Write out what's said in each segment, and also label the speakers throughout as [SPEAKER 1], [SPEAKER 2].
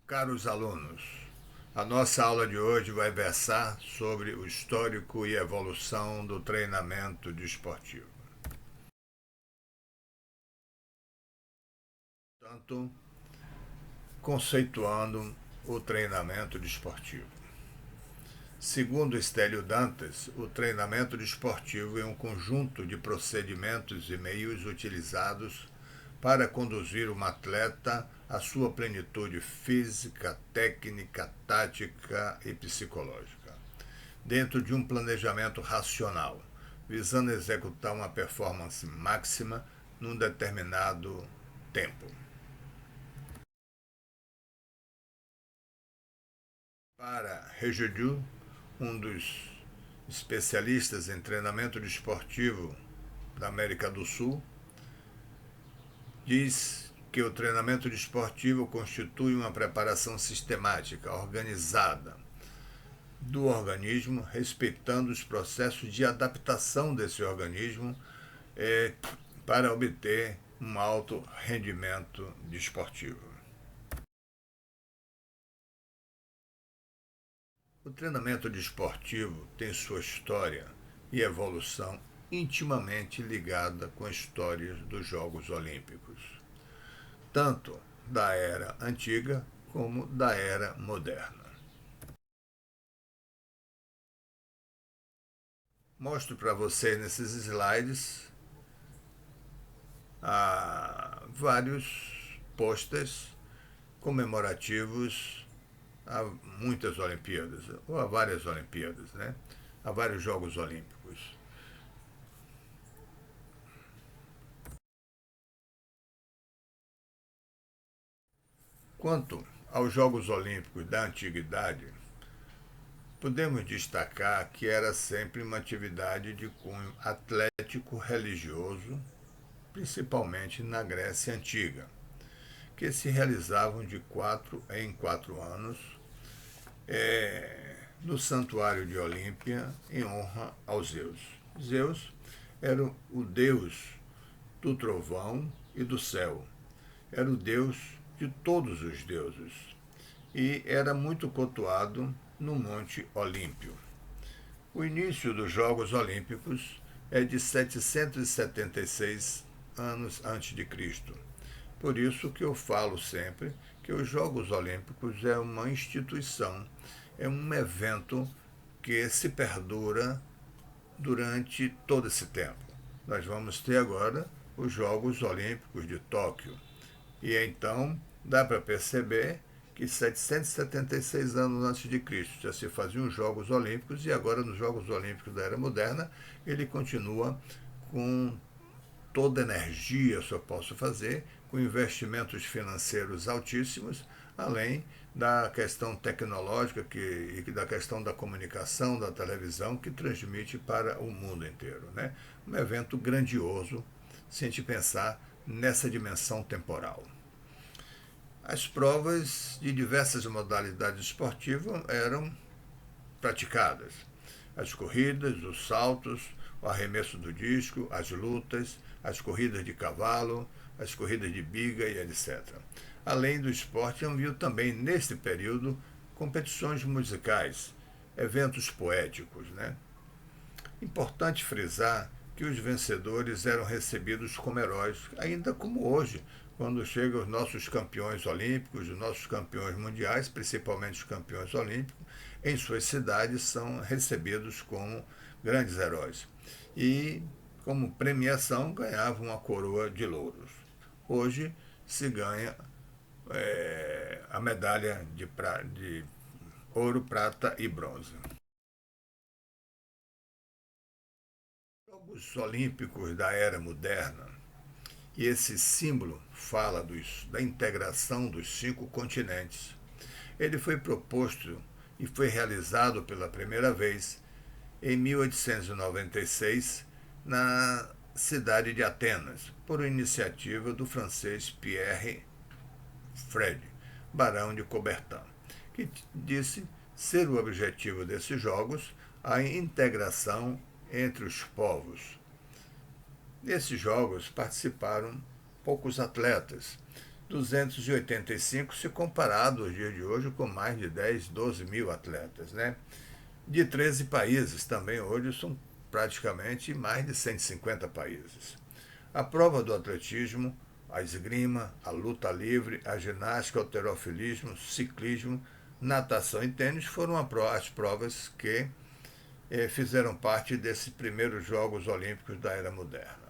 [SPEAKER 1] Caros alunos, a nossa aula de hoje vai versar sobre o histórico e evolução do treinamento desportivo. Portanto, conceituando o treinamento desportivo. Segundo Stélio Dantas, o treinamento desportivo é um conjunto de procedimentos e meios utilizados para conduzir um atleta à sua plenitude física, técnica, tática e psicológica, dentro de um planejamento racional, visando executar uma performance máxima num determinado tempo. Para Rejudu, um dos especialistas em treinamento desportivo da América do Sul, diz que o treinamento desportivo constitui uma preparação sistemática, organizada do organismo, respeitando os processos de adaptação desse organismo para obter um alto rendimento desportivo. O treinamento desportivo tem sua história e evolução intimamente ligada com histórias dos Jogos Olímpicos, tanto da era antiga como da era moderna. Mostro para vocês nesses slides vários posters comemorativos a muitas Olimpíadas, ou a várias Olimpíadas, né? A vários Jogos Olímpicos. Quanto aos Jogos Olímpicos da Antiguidade, podemos destacar que era sempre uma atividade de cunho atlético religioso, principalmente na Grécia Antiga, que se realizavam de 4 em 4 anos no Santuário de Olímpia, em honra aos Zeus. Zeus era o deus do trovão e do céu, era o deus de todos os deuses e era muito cultuado no Monte Olímpio. O início dos Jogos Olímpicos é de 776 anos antes de Cristo. Por isso que eu falo sempre que os Jogos Olímpicos é uma instituição, é um evento que se perdura durante todo esse tempo. Nós vamos ter agora os Jogos Olímpicos de Tóquio. E então dá para perceber que 776 anos antes de Cristo já se faziam os Jogos Olímpicos e agora nos Jogos Olímpicos da Era Moderna ele continua com toda a energia, se eu posso fazer, com investimentos financeiros altíssimos, além da questão tecnológica e da questão da comunicação, da televisão, que transmite para o mundo inteiro. Né? Um evento grandioso, se a gente pensar nessa dimensão temporal. As provas de diversas modalidades esportivas eram praticadas. As corridas, os saltos, o arremesso do disco, as lutas, as corridas de cavalo, as corridas de biga e etc. Além do esporte, havia também, neste período, competições musicais, eventos poéticos. Né? Importante frisar que os vencedores eram recebidos como heróis, ainda como hoje, quando chegam os nossos campeões olímpicos, os nossos campeões mundiais, principalmente os campeões olímpicos, em suas cidades são recebidos como grandes heróis. E, como premiação, ganhavam uma coroa de louros. Hoje se ganha a medalha de ouro, prata e bronze. Os Jogos Olímpicos da Era Moderna, e esse símbolo fala da integração dos 5 continentes. Ele foi proposto e foi realizado pela primeira vez em 1896 na cidade de Atenas, por iniciativa do francês Pierre Fred, barão de Coubertin, que disse ser o objetivo desses jogos a integração entre os povos. Nesses jogos participaram poucos atletas, 285 se comparado aos dias de hoje com mais de 10, 12 mil atletas, né? De 13 países também, hoje são praticamente mais de 150 países. A prova do atletismo, a esgrima, a luta livre, a ginástica, o halterofilismo, ciclismo, natação e tênis foram as provas que fizeram parte desses primeiros Jogos Olímpicos da Era Moderna.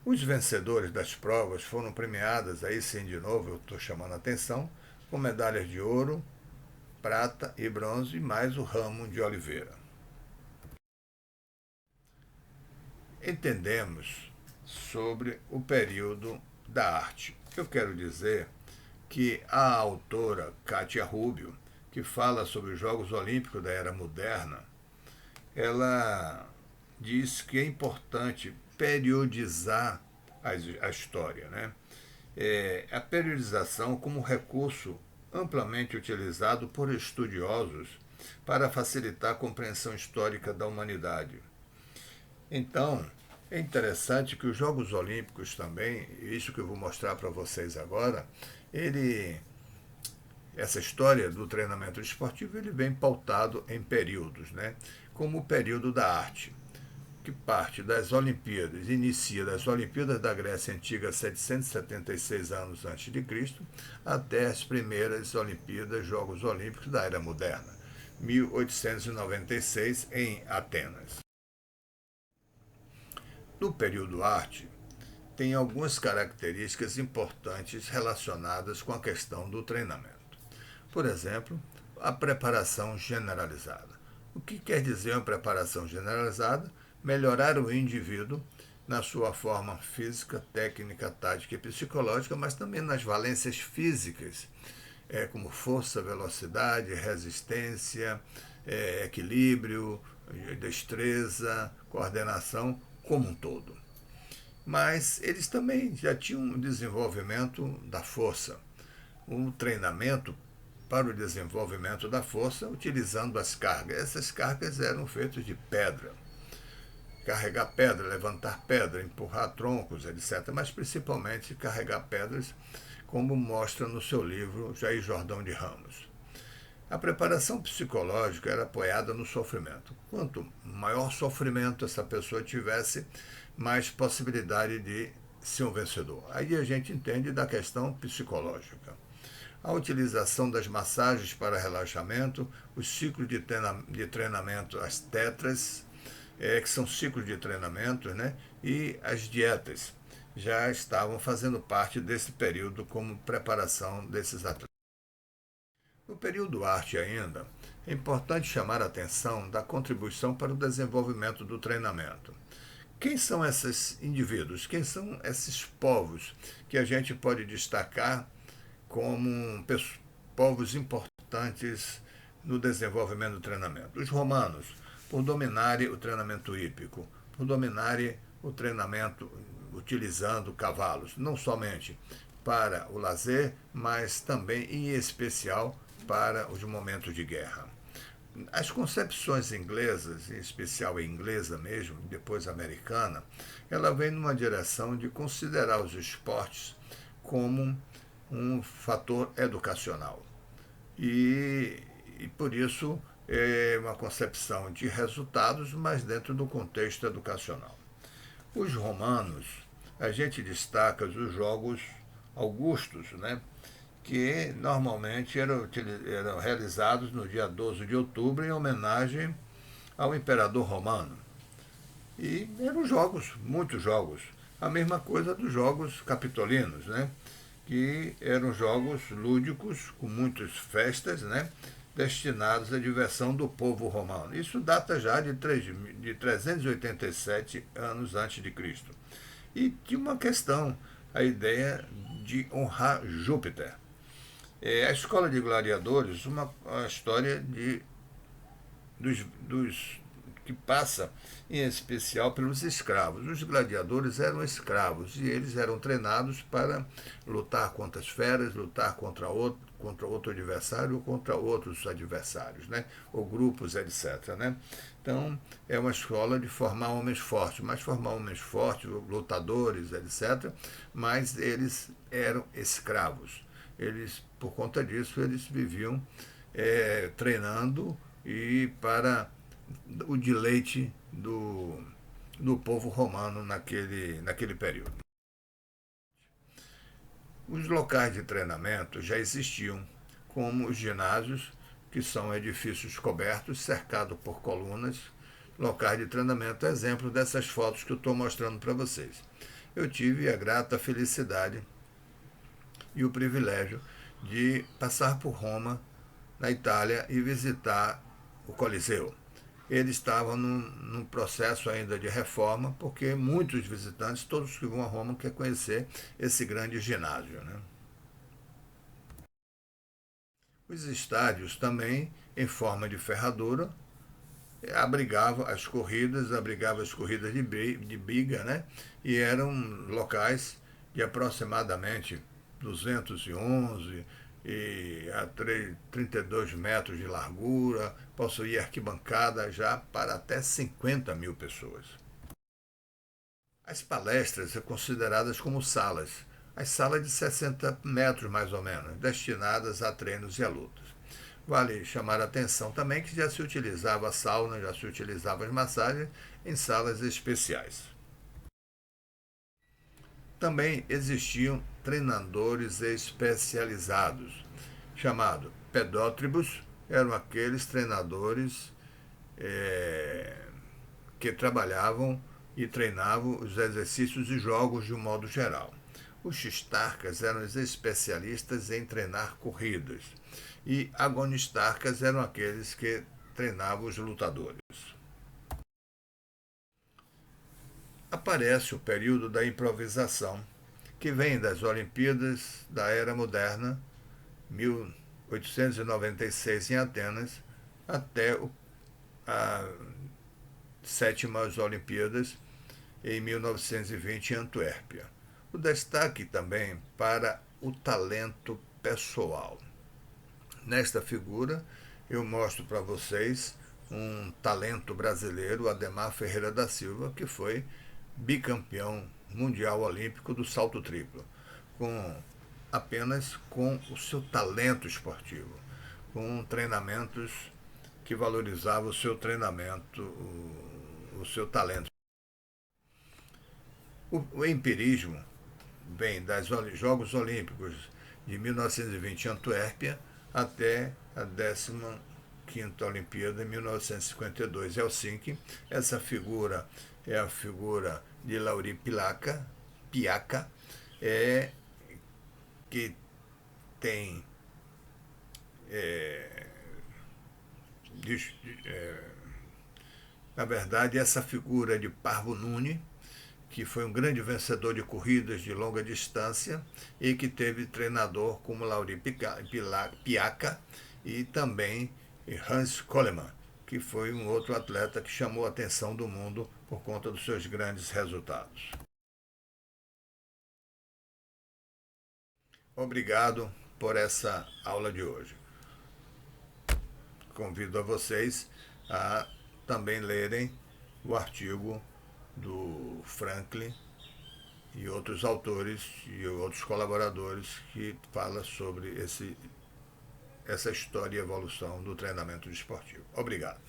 [SPEAKER 1] Os vencedores das provas foram premiados, aí sim de novo eu estou chamando a atenção, com medalhas de ouro, prata e bronze e mais o ramo de oliveira. Entendemos sobre o período da arte. Eu quero dizer que a autora Katia Rubio, que fala sobre os Jogos Olímpicos da Era Moderna, ela diz que é importante periodizar a história, né? A periodização como recurso amplamente utilizado por estudiosos para facilitar a compreensão histórica da humanidade. Então, é interessante que os Jogos Olímpicos também, isso que eu vou mostrar para vocês agora, essa história do treinamento esportivo ele vem pautado em períodos, né? Como o período da arte, que parte das Olimpíadas, inicia das Olimpíadas da Grécia Antiga, 776 anos antes de Cristo, até as primeiras Olimpíadas, Jogos Olímpicos da Era Moderna, 1896, em Atenas. No período arte, tem algumas características importantes relacionadas com a questão do treinamento. Por exemplo, a preparação generalizada. O que quer dizer uma preparação generalizada? Melhorar o indivíduo na sua forma física, técnica, tática e psicológica, mas também nas valências físicas, como força, velocidade, resistência, equilíbrio, destreza, coordenação, como um todo. Mas eles também já tinham um desenvolvimento da força, um treinamento para o desenvolvimento da força utilizando as cargas. Essas cargas eram feitas de pedra. Carregar pedra, levantar pedra, empurrar troncos, etc. Mas principalmente carregar pedras, como mostra no seu livro Jair Jordão de Ramos. A preparação psicológica era apoiada no sofrimento. Quanto maior sofrimento essa pessoa tivesse, mais possibilidade de ser um vencedor. Aí a gente entende da questão psicológica. A utilização das massagens para relaxamento, os ciclos de treinamento, as tetras, que são ciclos de treinamento, né? E as dietas já estavam fazendo parte desse período como preparação desses atletas. No período arte ainda, é importante chamar a atenção da contribuição para o desenvolvimento do treinamento. Quem são esses indivíduos? Quem são esses povos que a gente pode destacar como povos importantes no desenvolvimento do treinamento? Os romanos, por dominarem o treinamento hípico, por dominarem o treinamento utilizando cavalos, não somente para o lazer, mas também, em especial, para os momentos de guerra. As concepções inglesas, em especial a inglesa mesmo, depois a americana, ela vem numa direção de considerar os esportes como um fator educacional. E por isso é uma concepção de resultados, mas dentro do contexto educacional. Os romanos, a gente destaca os jogos augustos, né? Que normalmente eram realizados no dia 12 de outubro em homenagem ao imperador romano. E eram jogos, muitos jogos. A mesma coisa dos jogos capitolinos, né? Que eram jogos lúdicos, com muitas festas, né? Destinados à diversão do povo romano. Isso data já de 387 anos antes de Cristo. E tinha uma questão, a ideia de honrar Júpiter. A Escola de Gladiadores, uma história dos que passa em especial pelos escravos. Os gladiadores eram escravos e eles eram treinados para lutar contra as feras, lutar contra outro adversário ou contra outros adversários, né? Ou grupos, etc. Né? Então, é uma escola de formar homens fortes, mas formar homens fortes, lutadores, etc., mas eles eram escravos. Eles, por conta disso, eles viviam treinando e para o deleite do povo romano naquele período. Os locais de treinamento já existiam, como os ginásios, que são edifícios cobertos, cercados por colunas, locais de treinamento, exemplo dessas fotos que eu estou mostrando para vocês. Eu tive a grata felicidade e o privilégio de passar por Roma, na Itália, e visitar o Coliseu. Ele estava num processo ainda de reforma, porque muitos visitantes, todos que vão a Roma, querem conhecer esse grande ginásio. Né? Os estádios também, em forma de ferradura, abrigava as corridas de biga, né? E eram locais de aproximadamente 211 e a 32 metros de largura, possuía arquibancada já para até 50 mil pessoas. As palestras são consideradas como salas, as salas de 60 metros mais ou menos, destinadas a treinos e a lutas. Vale chamar a atenção também que já se utilizava a sauna, já se utilizava as massagens em salas especiais. Também existiam treinadores especializados, chamados pedótribos, eram aqueles treinadores que trabalhavam e treinavam os exercícios e jogos de um modo geral. Os xistarcas eram os especialistas em treinar corridas e agonistarcas eram aqueles que treinavam os lutadores. Aparece o período da improvisação, que vem das Olimpíadas da Era Moderna, 1896 em Atenas, até a sétimas Olimpíadas em 1920 em Antuérpia. O destaque também para o talento pessoal. Nesta figura, eu mostro para vocês um talento brasileiro, Ademar Ferreira da Silva, que foi bicampeão mundial olímpico do salto triplo, apenas com o seu talento esportivo, com treinamentos que valorizavam o seu treinamento, o seu talento. O empirismo vem dos Jogos Olímpicos de 1920 em Antuérpia até a 15ª Olimpíada em 1952 em Helsinki. Essa figura é a figura de Lauri Piaca, que tem na verdade, essa figura de Parvo Nune, que foi um grande vencedor de corridas de longa distância e que teve treinador como Lauri Piaca e também Hans Coleman, que foi um outro atleta que chamou a atenção do mundo por conta dos seus grandes resultados. Obrigado por essa aula de hoje. Convido a vocês a também lerem o artigo do Franklin e outros autores e outros colaboradores que fala sobre essa história e evolução do treinamento desportivo. Obrigado.